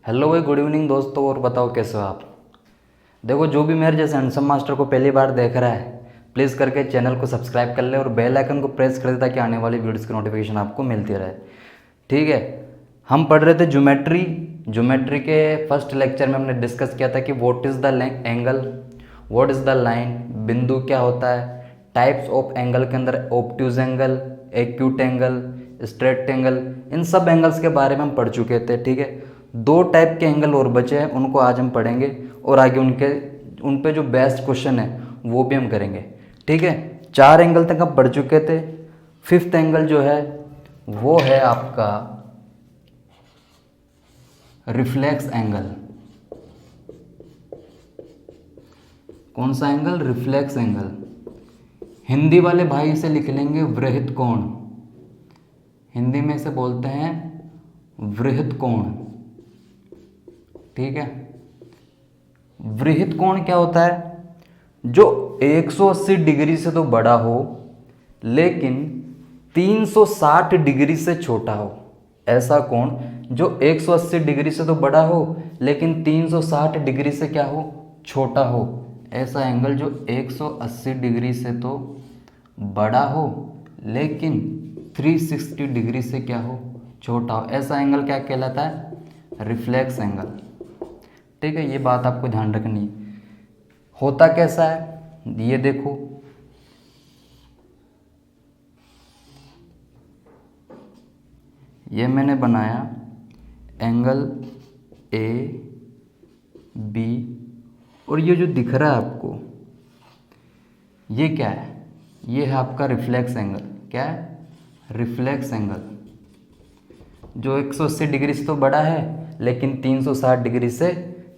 Hello भाई, good evening दोस्तों। और बताओ कैसे हो आप। देखो, जो भी मेरे जैसे हैंडसम मास्टर को पहली बार देख रहा है, प्लीज़ करके चैनल को सब्सक्राइब कर ले और बेल आइकन को प्रेस कर दे ताकि आने वाली वीडियोस की नोटिफिकेशन आपको मिलती रहे। ठीक है। हम पढ़ रहे थे ज्योमेट्री। ज्योमेट्री के फर्स्ट लेक्चर में हमने डिस्कस किया था कि what is the angle, what is the line, बिंदु क्या होता है, टाइप्स ऑफ एंगल के अंदर obtuse angle, acute angle, straight angle, इन सब एंगल्स के बारे में हम पढ़ चुके थे। ठीक है। दो टाइप के एंगल और बचे हैं, उनको आज हम पढ़ेंगे और आगे उन पे जो बेस्ट क्वेश्चन है वो भी हम करेंगे। ठीक है। चार एंगल तक हम पढ़ चुके थे। फिफ्थ एंगल जो है वो है आपका रिफ्लेक्स एंगल। कौन सा एंगल? Reflex angle. हिंदी वाले भाई इसे लिख लेंगे वृहत कोण। हिंदी में इसे बोलते हैं वृहत कोण। ठीक है। वृहत कोण क्या होता है? जो 180 डिग्री से तो बड़ा हो लेकिन 360 डिग्री से छोटा हो। ऐसा कोण जो 180 डिग्री से तो बड़ा हो लेकिन 360 डिग्री से क्या हो? छोटा हो। ऐसा एंगल जो 180 डिग्री से तो बड़ा हो लेकिन 360 डिग्री से क्या हो? छोटा हो। ऐसा एंगल क्या कहलाता है? Reflex angle. ठीक है। ये बात आपको ध्यान रखनी है। होता कैसा है ये देखो, ये मैंने बनाया एंगल ए बी और ये जो दिख रहा है आपको ये क्या है? ये है आपका रिफ्लेक्स एंगल। क्या है? रिफ्लेक्स एंगल जो 180 डिग्री से तो बड़ा है लेकिन 360 डिग्री से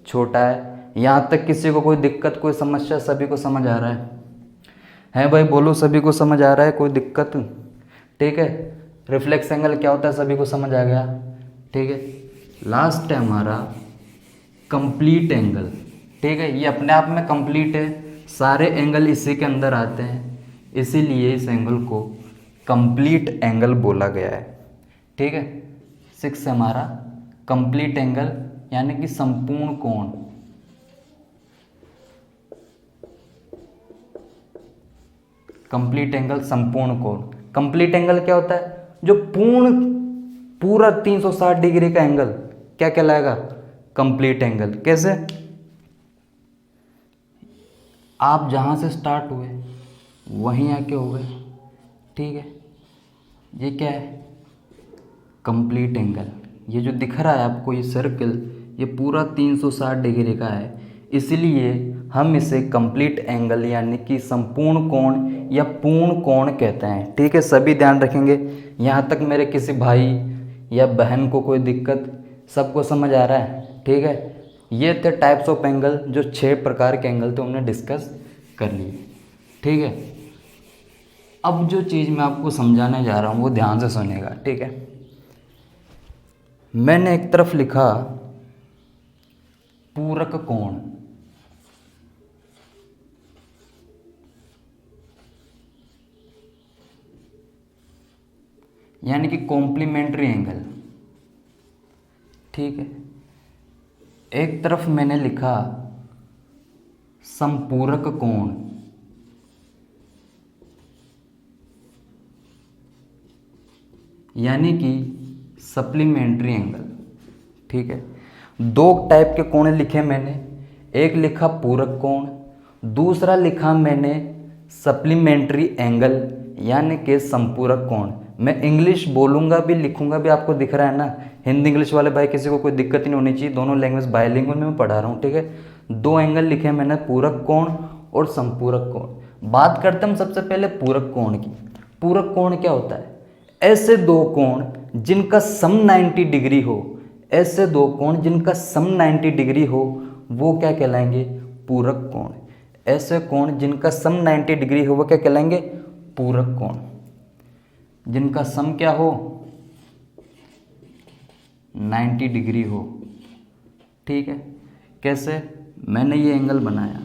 छोटा है। यहाँ तक किसी को कोई दिक्कत, कोई समस्या? सभी को समझ आ रहा है भाई? बोलो, सभी को समझ आ रहा है? कोई दिक्कत? ठीक है। रिफ्लेक्स एंगल क्या होता है सभी को समझ आ गया। ठीक है। लास्ट है हमारा कंप्लीट एंगल। ठीक है। ये अपने आप में कंप्लीट है, सारे एंगल इसी के अंदर आते हैं, इसीलिए इस एंगल को कंप्लीट एंगल बोला गया है। ठीक है। सिक्स है हमारा कंप्लीट एंगल यानी कि संपूर्ण कोण। कंप्लीट एंगल, संपूर्ण कोण। कंप्लीट एंगल क्या होता है? जो पूरा 360 डिग्री का एंगल क्या कहलाएगा? Complete angle. कैसे? आप जहां से स्टार्ट हुए वहीं आके हो गए। ठीक है। ये क्या है? Complete angle. ये जो दिख रहा है आपको ये सर्कल, ये पूरा 360 डिग्री का है, इसलिए हम इसे कंप्लीट एंगल यानी कि संपूर्ण कोण या पूर्ण कोण कहते हैं। ठीक है। सभी ध्यान रखेंगे। यहाँ तक मेरे किसी भाई या बहन को कोई दिक्कत? सबको समझ आ रहा है? ठीक है। ये थे टाइप्स ऑफ एंगल, जो 6 प्रकार के एंगल थे हमने डिस्कस कर लिए। ठीक है। अब जो चीज़ मैं आपको समझाने जा रहा हूँ वो ध्यान से सुनेगा। ठीक है। मैंने एक तरफ लिखा पूरक कोण, यानी कि कॉम्प्लीमेंट्री एंगल। ठीक है। एक तरफ मैंने लिखा संपूरक कोण, यानी कि सप्लीमेंट्री एंगल। ठीक है। दो टाइप के कोण लिखे मैंने, एक लिखा पूरक कोण, दूसरा लिखा मैंने सप्लीमेंट्री एंगल यानी कि संपूरक कोण। मैं इंग्लिश बोलूँगा भी लिखूँगा भी, आपको दिख रहा है ना। हिंदी इंग्लिश वाले भाई किसी को कोई दिक्कत नहीं होनी चाहिए, दोनों लैंग्वेज बायलिंगुअल में मैं पढ़ा रहा हूँ। ठीक है। दो एंगल लिखे मैंने, पूरक कोण और संपूरक कोण। बात करते हैं हम सबसे पहले पूरक कोण की। पूरक कोण क्या होता है? ऐसे दो कोण जिनका सम 90 डिग्री हो, ऐसे दो कोण जिनका सम 90 डिग्री हो वो क्या कहलाएंगे? पूरक कोण। ऐसे कोण जिनका सम 90 डिग्री हो वो क्या कहलाएंगे? पूरक कोण। जिनका सम क्या हो? 90 डिग्री हो। ठीक है। कैसे? मैंने ये एंगल बनाया,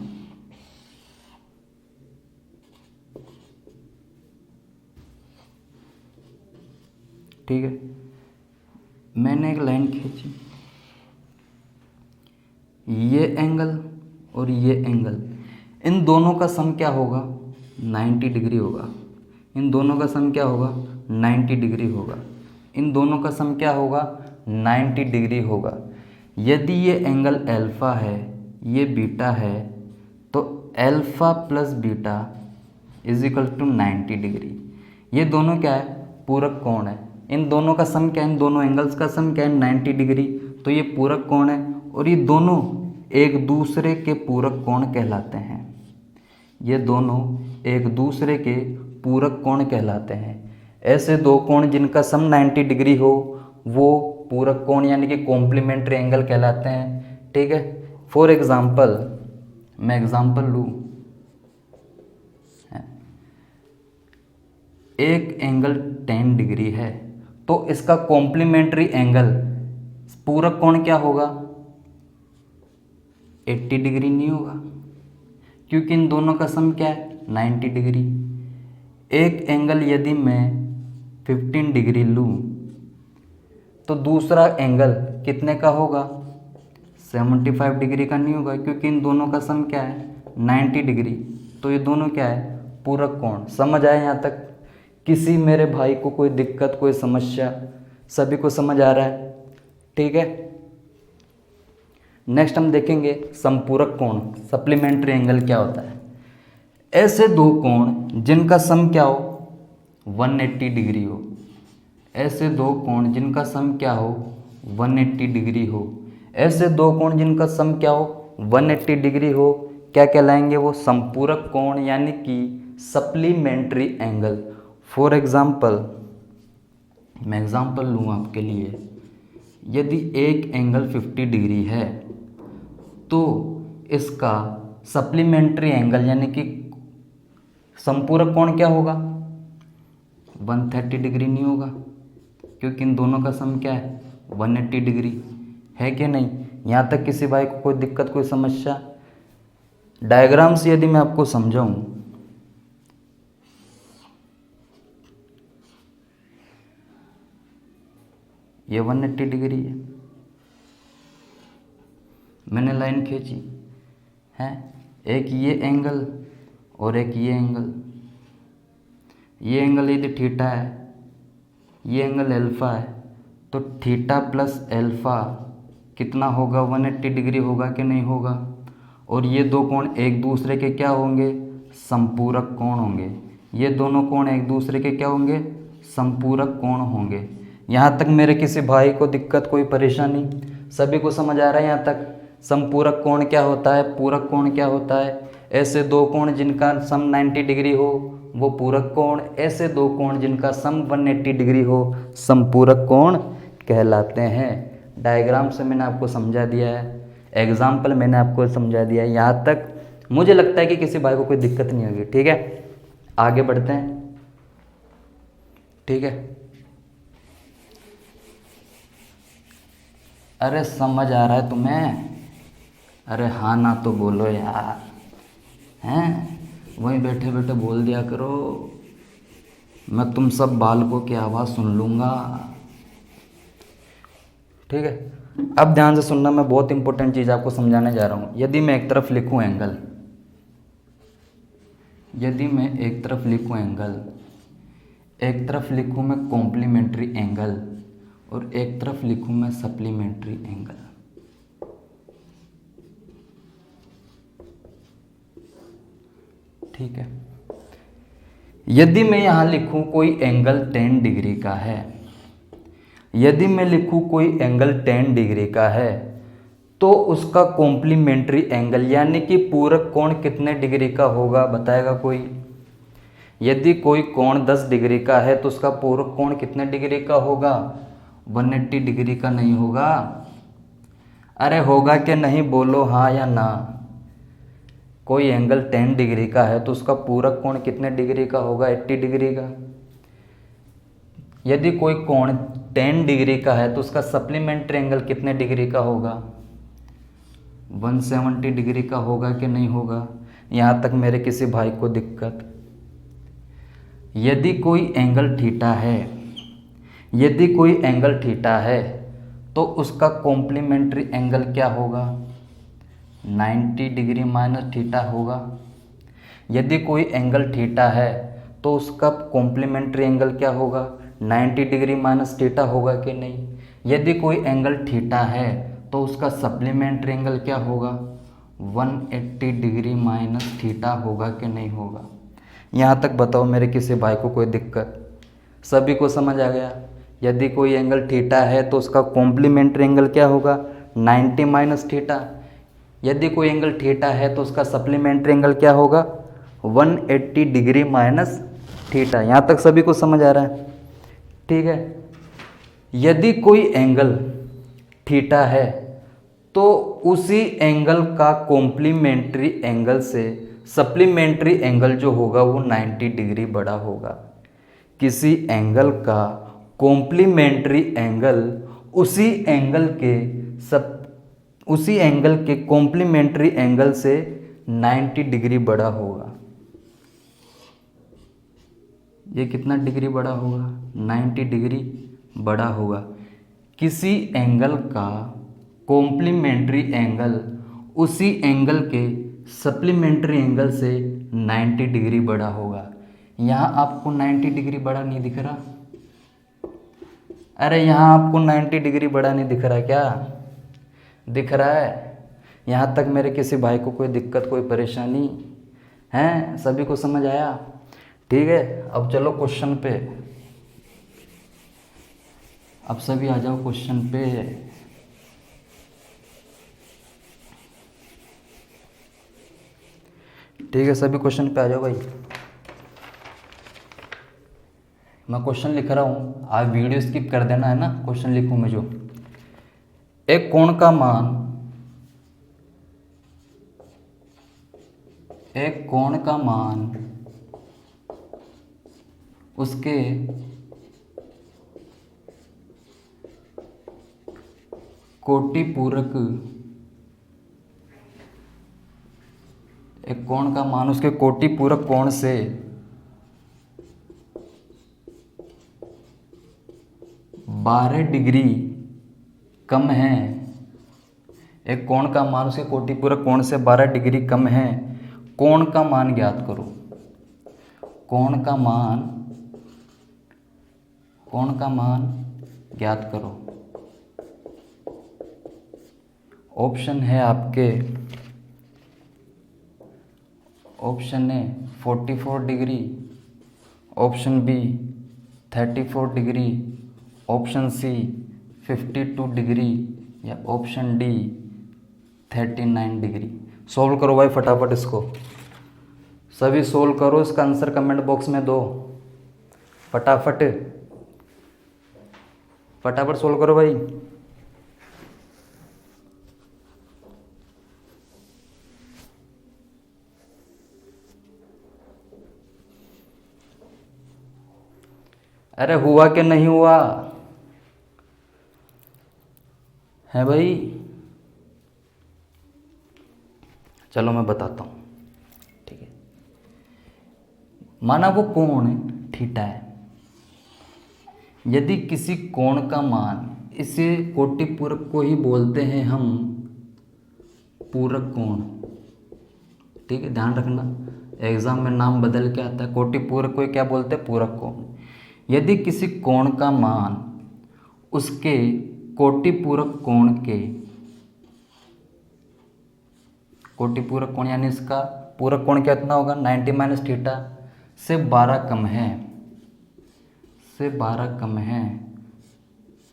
ठीक है। मैंने एक लाइन खींची, ये एंगल और ये एंगल, इन दोनों का सम क्या होगा? 90 डिग्री होगा। इन दोनों का सम क्या होगा? 90 डिग्री होगा। इन दोनों का सम क्या होगा? 90 डिग्री होगा। यदि ये एंगल अल्फ़ा है, ये बीटा है, तो alpha plus beta is equal to 90 degree. ये दोनों क्या है? पूरक कोण है। इन दोनों का सम क्या है? इन दोनों एंगल्स का सम क्या है? 90 डिग्री। तो ये पूरक कोण है और ये दोनों एक दूसरे के पूरक कोण कहलाते हैं। ये दोनों एक दूसरे के पूरक कोण कहलाते हैं। ऐसे दो कोण जिनका सम 90 डिग्री हो वो पूरक कोण यानी कि कॉम्प्लीमेंट्री एंगल कहलाते हैं। ठीक है। फॉर एग्जाम्पल, मैं एग्जाम्पल लूँ, एक एंगल 10 डिग्री है तो इसका कॉम्प्लीमेंट्री एंगल पूरक कोण क्या होगा? 80 डिग्री नहीं होगा, क्योंकि इन दोनों का सम क्या है? 90 डिग्री। एक एंगल यदि मैं 15 डिग्री लूँ तो दूसरा एंगल कितने का होगा? 75 डिग्री का नहीं होगा, क्योंकि इन दोनों का सम क्या है? 90 डिग्री। तो ये दोनों क्या है? पूरक कोण। समझ आए यहाँ तक? किसी मेरे भाई को कोई दिक्कत, कोई समस्या? सभी को समझ आ रहा है? ठीक है। नेक्स्ट हम देखेंगे समपूरक कोण, सप्लीमेंट्री एंगल क्या होता है। ऐसे दो कोण जिनका सम क्या हो? 180 डिग्री हो। ऐसे दो कोण जिनका सम क्या हो? 180 डिग्री हो। ऐसे दो कोण जिनका सम क्या हो? 180 डिग्री हो। क्या कहलाएंगे वो? समपूरक कोण यानी कि सप्लीमेंट्री एंगल। फॉर एग्जाम्पल, मैं एग्जाम्पल लूँ आपके लिए, यदि एक एंगल 50 डिग्री है तो इसका सप्लीमेंट्री एंगल यानी कि समपूरक कोण क्या होगा? 130 डिग्री नहीं होगा, क्योंकि इन दोनों का सम क्या है? 180 डिग्री है कि नहीं? यहाँ तक किसी भाई को कोई दिक्कत, कोई समस्या? डायग्राम से यदि मैं आपको समझाऊं, ये 180 डिग्री है, मैंने लाइन खींची है, एक ये एंगल और एक ये एंगल। ये एंगल यदि थीटा है, ये एंगल अल्फ़ा है, तो थीटा प्लस अल्फ़ा कितना होगा? 180 डिग्री होगा कि नहीं होगा? और ये दो कोण एक दूसरे के क्या होंगे? समपूरक कोण होंगे। ये दोनों कोण एक दूसरे के क्या होंगे? समपूरक कोण होंगे। यहाँ तक मेरे किसी भाई को दिक्कत, कोई परेशानी? सभी को समझ आ रहा है यहाँ तक? समपूरक कोण क्या होता है, पूरक कोण क्या होता है? ऐसे दो कोण जिनका सम 90 डिग्री हो वो पूरक कोण, ऐसे दो कोण जिनका सम 180 डिग्री हो समपूरक कोण कहलाते हैं। डायग्राम से मैंने आपको समझा दिया है, एग्जाम्पल मैंने आपको समझा दिया है। यहाँ तक मुझे लगता है कि किसी भाई को कोई दिक्कत नहीं होगी। ठीक है, आगे बढ़ते हैं। ठीक है, अरे समझ आ रहा है तुम्हें? अरे हाँ ना तो बोलो यार, हैं? वहीं बैठे बैठे बोल दिया करो, मैं तुम सब बालकों की आवाज़ सुन लूँगा। ठीक है, अब ध्यान से सुनना, मैं बहुत इंपॉर्टेंट चीज़ आपको समझाने जा रहा हूँ। यदि मैं एक तरफ लिखूँ एंगल, यदि मैं एक तरफ लिखूँ एंगल, एक तरफ लिखूँ मैं कॉम्प्लीमेंट्री एंगल और एक तरफ लिखूँ मैं सप्लीमेंट्री एंगल। ठीक है, यदि मैं यहाँ लिखूँ कोई एंगल 10 डिग्री का है, यदि मैं लिखूँ कोई एंगल 10 डिग्री का है तो उसका कॉम्प्लीमेंट्री एंगल यानी कि पूरक कोण कितने डिग्री का होगा? बताएगा कोई? यदि कोई कोण 10 डिग्री का है तो उसका पूरक कोण कितने डिग्री का होगा? 180 डिग्री का नहीं होगा? अरे होगा कि नहीं, बोलो हाँ या ना। कोई एंगल 10 डिग्री का है तो उसका पूरक कोण कितने डिग्री का होगा? 80 डिग्री का। यदि कोई कोण 10 डिग्री का है तो उसका सप्लीमेंट्री एंगल कितने डिग्री का होगा? 170 डिग्री का होगा कि नहीं होगा? यहाँ तक मेरे किसी भाई को दिक्कत? यदि कोई एंगल थीटा है, यदि कोई एंगल थीटा है तो उसका कॉम्प्लीमेंट्री एंगल क्या होगा? 90 डिग्री माइनस थीटा होगा। यदि कोई एंगल थीटा है तो उसका कॉम्प्लीमेंट्री एंगल क्या होगा, 90 डिग्री माइनस थीटा होगा कि नहीं। यदि कोई एंगल थीटा है तो उसका सप्लीमेंट्री एंगल क्या होगा, 180 डिग्री माइनस थीटा होगा कि नहीं होगा। यहाँ तक बताओ मेरे किसी भाई को कोई दिक्कत, सभी को समझ आ गया। यदि कोई एंगल थीटा है तो उसका कॉम्प्लीमेंट्री एंगल क्या होगा, 90 माइनस थीटा। यदि कोई एंगल थीटा है तो उसका सप्लीमेंट्री एंगल क्या होगा, 180 डिग्री माइनस थीटा। यहाँ तक सभी को समझ आ रहा है, ठीक है। यदि कोई एंगल थीटा है तो उसी एंगल का कॉम्प्लीमेंट्री एंगल से सप्लीमेंट्री एंगल जो होगा वो 90 डिग्री बड़ा होगा। किसी एंगल का कॉम्प्लीमेंट्री एंगल उसी एंगल के कॉम्प्लीमेंट्री एंगल से 90 डिग्री बड़ा होगा। ये कितना डिग्री बड़ा होगा, 90 डिग्री बड़ा होगा। किसी एंगल का कॉम्प्लीमेंट्री एंगल उसी एंगल के सप्लीमेंट्री एंगल से 90 डिग्री बड़ा होगा। यहाँ आपको 90 डिग्री बड़ा नहीं दिख रहा, अरे यहाँ आपको 90 डिग्री बड़ा नहीं दिख रहा, क्या दिख रहा है। यहाँ तक मेरे किसी भाई को कोई दिक्कत कोई परेशानी है, सभी को समझ आया, ठीक है। अब चलो क्वेश्चन पे, अब सभी आ जाओ क्वेश्चन पे। ठीक है, सभी क्वेश्चन पे आ जाओ भाई। मैं क्वेश्चन लिख रहा हूँ, आप वीडियो स्किप कर देना है ना, क्वेश्चन लिखूँ मैं जो। एक कोण का मान उसके कोटिपूरक, एक कोण का मान उसके कोटिपूरक कोण से 12 डिग्री कम है। एक कोण का मान उसके कोटिपूरक कोण से 12 डिग्री कम है। कोण का मान ज्ञात करो। कोण का मान ज्ञात करो। ऑप्शन है आपके, option A 44 degree, option B 34 degree, option C 52 degree या ऑप्शन डी 39 डिग्री। सॉल्व करो भाई फटाफट इसको, सभी सोल्व करो, इसका आंसर कमेंट बॉक्स में दो, फटाफट फटाफट सोल्व करो भाई। अरे हुआ कि नहीं हुआ है भाई, चलो मैं बताता हूँ, ठीक है। माना वो कोण थीटा है, यदि किसी कोण का मान, इसे कोटिपूरक को ही बोलते हैं हम पूरक कोण, ठीक है, ध्यान रखना एग्जाम में नाम बदल के आता है। कोटिपूरक को क्या बोलते हैं, पूरक कोण। यदि किसी कोण का मान उसके कोटिपूरक कोण के, कोटिपूरक कोण यानी इसका पूरक कोण कितना होगा 90 माइनस थीटा से 12 कम है, से 12 कम है,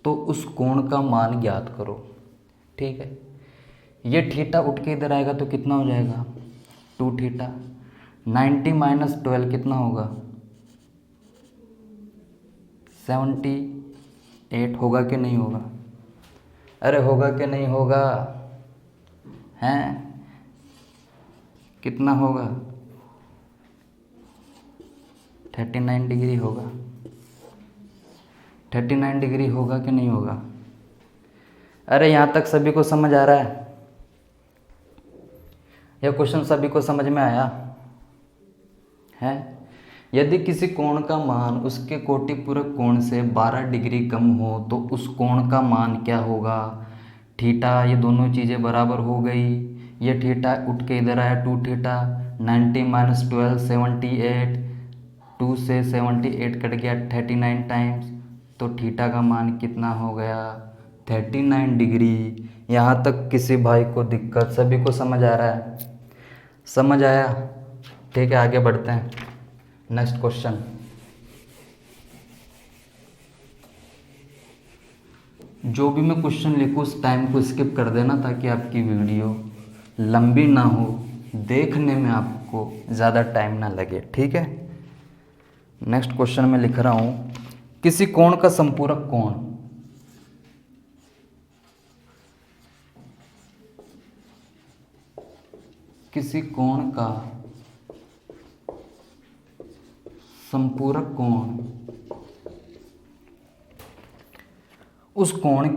तो उस कोण का मान ज्ञात करो, ठीक है। ये थीटा उठ के इधर आएगा तो कितना हो जाएगा 2 थीटा। 90 माइनस 12 कितना होगा 78 होगा कि नहीं होगा, अरे होगा कि नहीं होगा, हैं कितना होगा 39 डिग्री होगा। 39 डिग्री होगा कि नहीं होगा, अरे यहाँ तक सभी को समझ आ रहा है, यह क्वेश्चन सभी को समझ में आया है। यदि किसी कोण का मान उसके कोटिपूरक कोण से 12 डिग्री कम हो तो उस कोण का मान क्या होगा, थीटा, ये दोनों चीज़ें बराबर हो गई। ये थीटा उठ के इधर आया 2 थीटा, 90 माइनस 12 78, 2 से 78 कट गया 39 टाइम्स, तो थीटा का मान कितना हो गया 39 डिग्री। यहाँ तक किसी भाई को दिक्कत? सभी को समझ आ रहा है? समझ आया? ठीक है, आगे बढ़ते हैं। Next question. जो भी मैं क्वेश्चन लिखूँ उस टाइम को स्किप कर देना ताकि आपकी वीडियो लंबी ना हो, देखने में आपको ज़्यादा टाइम ना लगे, ठीक है। नेक्स्ट क्वेश्चन में लिख रहा हूँ, किसी कोण का संपूरक कोण, किसी कोण का संपूरक कोण उस कोण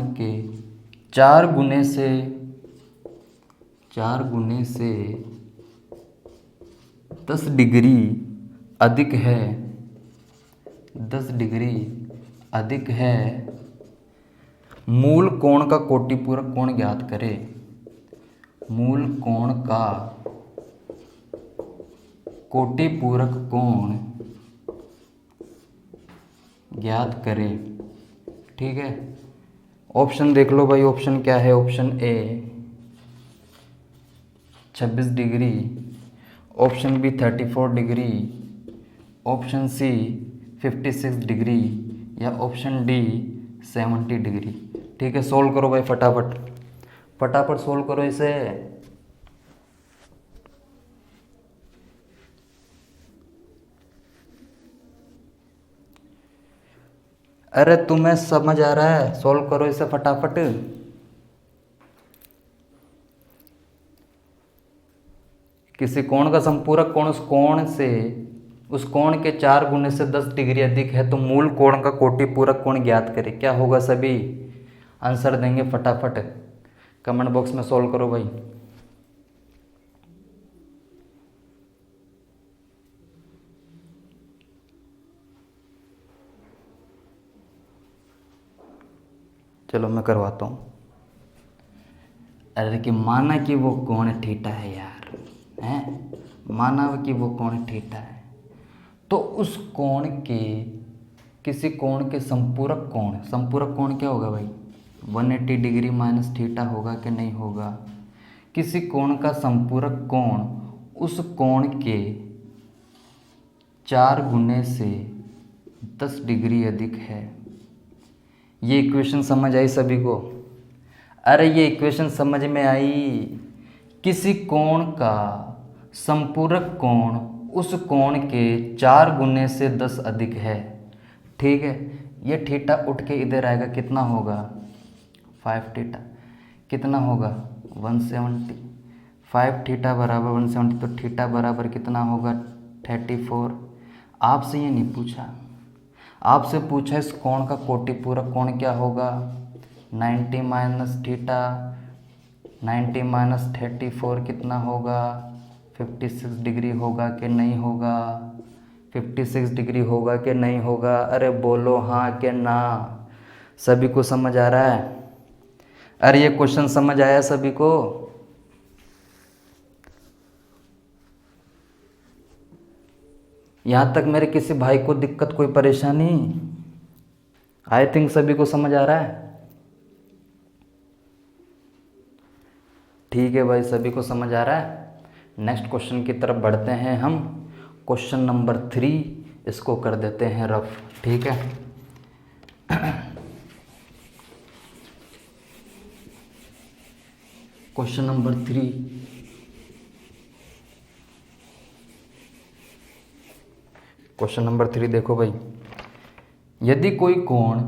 के 4 गुने से 10 डिग्री अधिक है, 10 डिग्री अधिक है। मूल कोण का कोटिपूरक कोण ज्ञात करें। मूल कोण का कोटिपूरक कोण ज्ञात करें, ठीक है। ऑप्शन देख लो भाई, ऑप्शन क्या है? Option A 26 degree, option B 34 degree, option C 56 degree, या ऑप्शन डी 70 डिग्री। ठीक है, सोल्व करो भाई, फटाफट फटाफट सोल्व करो इसे। अरे तुम्हें समझ आ रहा है? सोल्व करो इसे फटाफट। किसी कोण का संपूरक कोण उस कोण के 4 गुने से 10 डिग्री अधिक है, तो मूल कोण का कोटिपूरक कोण ज्ञात करें। क्या होगा? सभी आंसर देंगे फटाफट, कमेंट बॉक्स में सोल्व करो भाई। चलो मैं करवाता हूँ। अरे कि माना कि वो कोण थीटा है यार, हैं? माना कि वो कोण थीटा है, तो उस कोण के किसी कोण के संपूरक कोण क्या होगा भाई? 180 डिग्री माइनस थीटा होगा कि नहीं होगा? किसी कोण का संपूरक कोण उस कोण के 4 गुने से 10 डिग्री अधिक है। ये इक्वेशन समझ आई सभी को? अरे ये इक्वेशन समझ में आई? किसी कोण का संपूरक कोण उस कोण के 4 गुने से 10 अधिक है, ठीक है। ये थीटा उठ के इधर आएगा, कितना होगा? 5 थीटा। कितना होगा? 170। 5 थीटा बराबर 170, तो थीटा बराबर कितना होगा? 34। आपसे ये नहीं पूछा, आपसे पूछा इस कोण का कोटिपूरक कोण क्या होगा? 90 माइनस थीटा, 90 माइनस 34 कितना होगा? 56 डिग्री होगा कि नहीं होगा? 56 डिग्री होगा कि नहीं होगा? अरे बोलो हाँ कि ना। सभी को समझ आ रहा है? अरे ये क्वेश्चन समझ आया सभी को? यहाँ तक मेरे किसी भाई को दिक्कत, कोई परेशानी? आई थिंक सभी को समझ आ रहा है। ठीक है भाई, सभी को समझ आ रहा है। नेक्स्ट क्वेश्चन की तरफ बढ़ते हैं हम। क्वेश्चन नंबर 3, इसको कर देते हैं रफ, ठीक है। क्वेश्चन नंबर 3, क्वेश्चन नंबर 3 देखो भाई, यदि कोई कोण